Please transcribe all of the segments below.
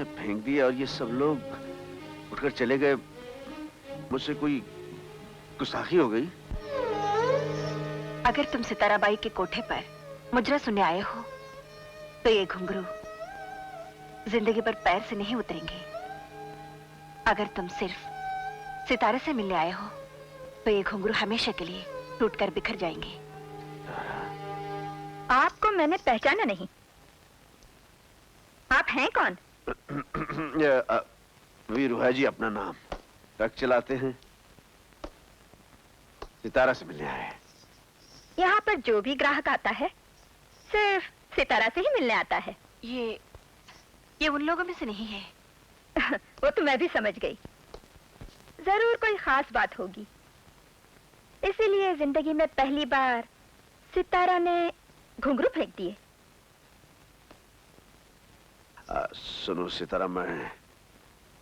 तुमने फेंक दिया और ये सब लोग उठकर चले गए। मुझसे कोई गुस्ताखी हो गई? अगर तुम सिताराबाई के कोठे पर मुजरा सुनने आए हो तो ये घुंघरू जिंदगी पर पैर से नहीं उतरेंगे। अगर तुम सिर्फ सितारे से मिलने आए हो तो ये घुंघरू हमेशा के लिए टूटकर बिखर जाएंगे। आपको मैंने पहचाना नहीं। आप हैं कौन? वीरू है जी अपना नाम। ट्रक चलाते हैं, सितारा से मिलने आए हैं। यहाँ पर जो भी ग्राहक आता है सिर्फ सितारा से ही मिलने आता है। ये उन लोगों में से नहीं है। वो तो मैं भी समझ गई। जरूर कोई खास बात होगी, इसीलिए जिंदगी में पहली बार सितारा ने घुंघरू फेंक दिए। सुनो सितारा, मैं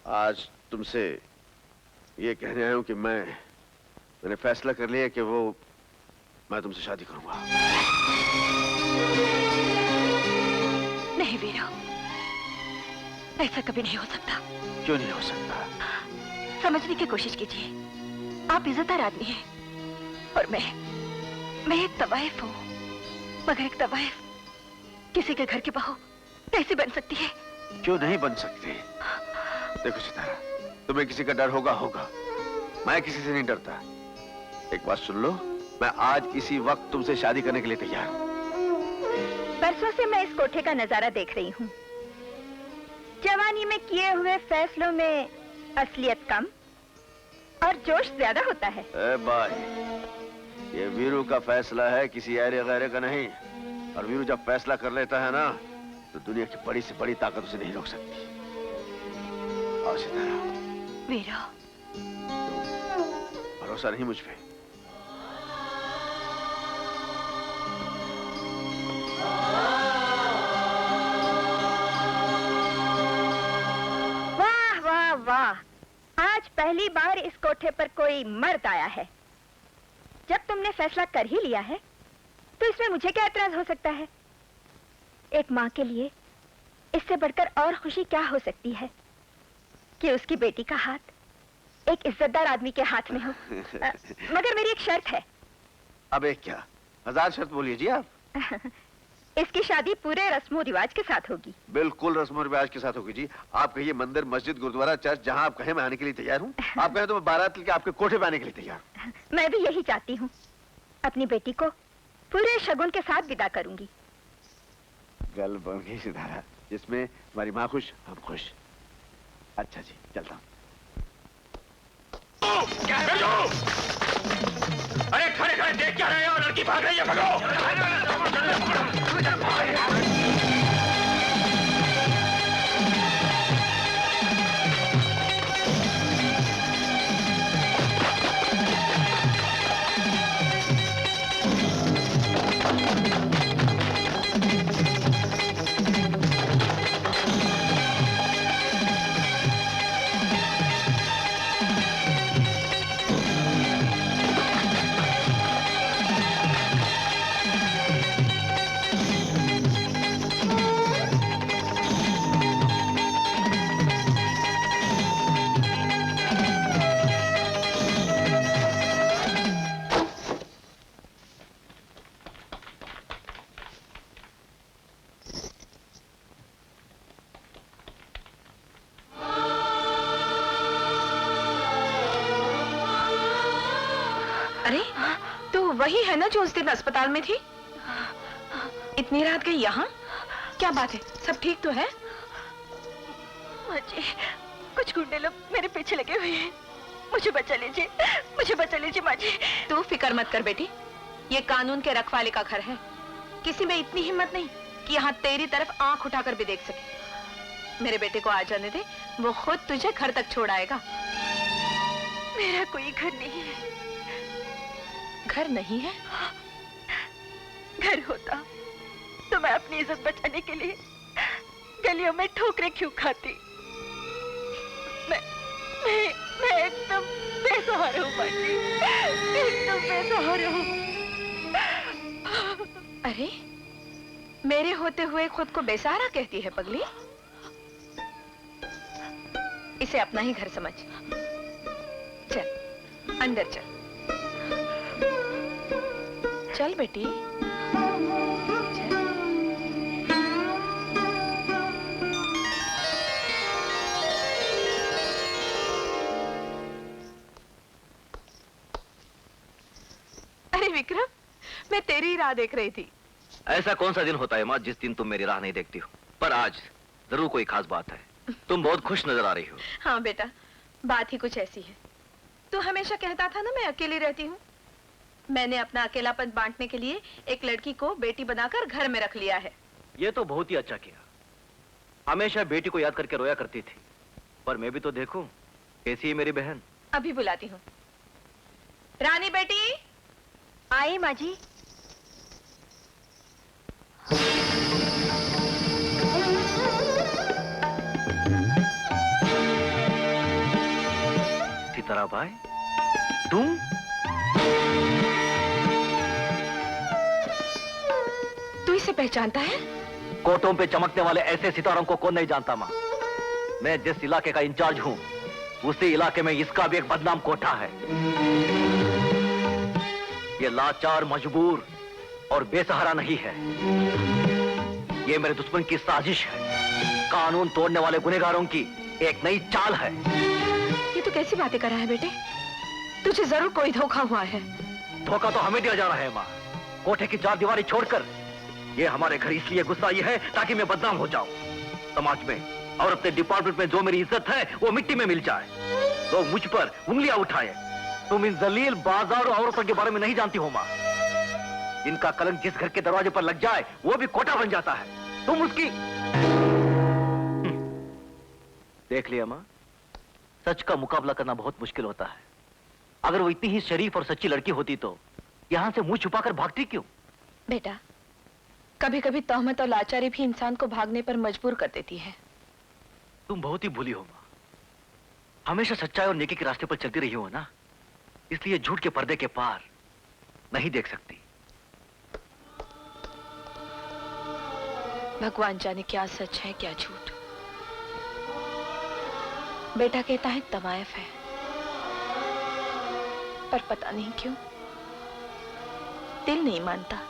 आज तुमसे ये कहने आया हूं कि मैंने फैसला कर लिया कि मैं तुमसे शादी करूंगा। नहीं वीरू, ऐसा कभी नहीं हो सकता। क्यों नहीं हो सकता? समझने की कोशिश कीजिए। आप इज्जतदार आदमी हैं और मैं एक तवाइफ हूँ, मगर एक तवाइफ किसी के घर की बहू कैसे बन सकती है? क्यों नहीं बन सकती? देखो सितारा, तुम्हें किसी का डर होगा, मैं किसी से नहीं डरता। एक बात सुन लो, मैं आज इसी वक्त तुमसे शादी करने के लिए तैयार हूँ। बरसों से मैं इस कोठे का नजारा देख रही हूँ। जवानी में किए हुए फैसलों में असलियत कम और जोश ज्यादा होता है। भाई, ये वीरू का फैसला है, किसी ऐरे गैरे का नहीं। और वीरू जब फैसला कर लेता है ना, तो दुनिया की बड़ी से बड़ी ताकत उसे नहीं रोक सकती। और सितारा, वीरू, भरोसा नहीं मुझ पे? वाह वाह वाह, आज पहली बार इस कोठे पर कोई मर्द आया है। जब तुमने फैसला कर ही लिया है तो इसमें मुझे क्या एतराज हो सकता है? एक माँ के लिए इससे बढ़कर और खुशी क्या हो सकती है कि उसकी बेटी का हाथ एक इज्जतदार आदमी के हाथ में हो। मगर मेरी एक शर्त है। अब एक क्या, 1000 शर्त बोलिए जी आप। इसकी शादी पूरे रस्मों रिवाज के साथ होगी। बिल्कुल रस्मों रिवाज के साथ होगी जी। आप कहिए मंदिर, मस्जिद, गुरुद्वारा, चर्च, जहां आप कहें मैं आने के लिए तैयार हूँ। आप कहें तो मैं बारात लेके आपके कोठे पे आने के लिए तैयार हूँ। मैं भी यही चाहती हूँ। अपनी बेटी को पूरे शगुन के साथ विदा करूंगी। गल बन गई सितारा, जिसमें हमारी माँ खुश, हम खुश। अच्छा जी, चलता हूँ। अरे खड़े खड़े देख क्या रहे हो? लड़की भाग रही है, भगाओ। वही है ना जो उस दिन अस्पताल में थी? इतनी रात गई यहाँ? क्या बात है, सब ठीक तो है? मुझे कुछ गुंडे लोग मेरे पीछे लगे हुए हैं। मुझे बचा लीजिए, मुझे बचा लीजिए माँ जी। तू फिक्र मत कर बेटी, ये कानून के रखवाले का घर है। किसी में इतनी हिम्मत नहीं कि यहाँ तेरी तरफ आंख उठाकर भी देख सके। मेरे बेटे को आ जाने दे, वो खुद तुझे घर तक छोड़ आएगा। मेरा कोई घर नहीं है। घर नहीं है? घर होता तो मैं अपनी इज्जत बचाने के लिए गलियों में ठोकरें क्यों खाती? मैं एकदम बेसहारा हूँ बाजी, एकदम बेसहारा हूँ। अरे, मेरे होते हुए खुद को बेसहारा कहती है पगली? इसे अपना ही घर समझ। चल अंदर चल। चल बेटी चल। अरे विक्रम, मैं तेरी ही राह देख रही थी। ऐसा कौन सा दिन होता है माँ जिस दिन तुम मेरी राह नहीं देखती हो? पर आज जरूर कोई खास बात है। तुम बहुत खुश नजर आ रही हो। हाँ बेटा, बात ही कुछ ऐसी है। तू हमेशा कहता था ना मैं अकेली रहती हूँ। मैंने अपना अकेलापन बांटने के लिए एक लड़की को बेटी बनाकर घर में रख लिया है। ये तो बहुत ही अच्छा किया। हमेशा बेटी को याद करके रोया करती थी, पर मैं भी तो देखूं कैसी है मेरी बहन। अभी बुलाती हूँ। रानी बेटी। आई माँ जी। सितारा भाई, तुम? तू इसे पहचानता है? कोटों पे चमकने वाले ऐसे सितारों को कौन नहीं जानता माँ। मैं जिस इलाके का इंचार्ज हूँ उसी इलाके में इसका भी एक बदनाम कोठा है। ये लाचार, मजबूर और बेसहारा नहीं है। ये मेरे दुश्मन की साजिश है। कानून तोड़ने वाले गुनहगारों की एक नई चाल है। ये तो कैसी बातें कर रहा है बेटे? तुझे जरूर कोई धोखा हुआ है। धोखा तो हमें दिया जा रहा है माँ। कोठे की चार दीवारी छोड़कर ये हमारे घर इसलिए घुसा आई है ताकि मैं बदनाम हो जाऊं समाज में, और अपने डिपार्टमेंट में जो मेरी इज्जत है वो मिट्टी में मिल जाए। लोग मुझ पर उंगलियां उठाए। तुम इन जलील बाजार औरतों के बारे में नहीं जानती हो माँ। इनका कलंक जिस घर के दरवाजे पर लग जाए वो भी कोटा बन जाता है। तुम उसकी देख लिया माँ, सच का मुकाबला करना बहुत मुश्किल होता है। अगर वो इतनी ही शरीफ और सच्ची लड़की होती तो यहां से मुंह छुपाकर भागती क्यों? बेटा, कभी कभी तोहमत और लाचारी भी इंसान को भागने पर मजबूर कर देती है। तुम बहुत ही भूली हो माँ। हमेशा सच्चाई और नेकी के रास्ते पर चलती रही हो ना, इसलिए झूठ के पर्दे के पार नहीं देख सकती। भगवान जाने क्या सच है क्या झूठ। बेटा कहता है तवायफ है, पर पता नहीं क्यों दिल नहीं मानता।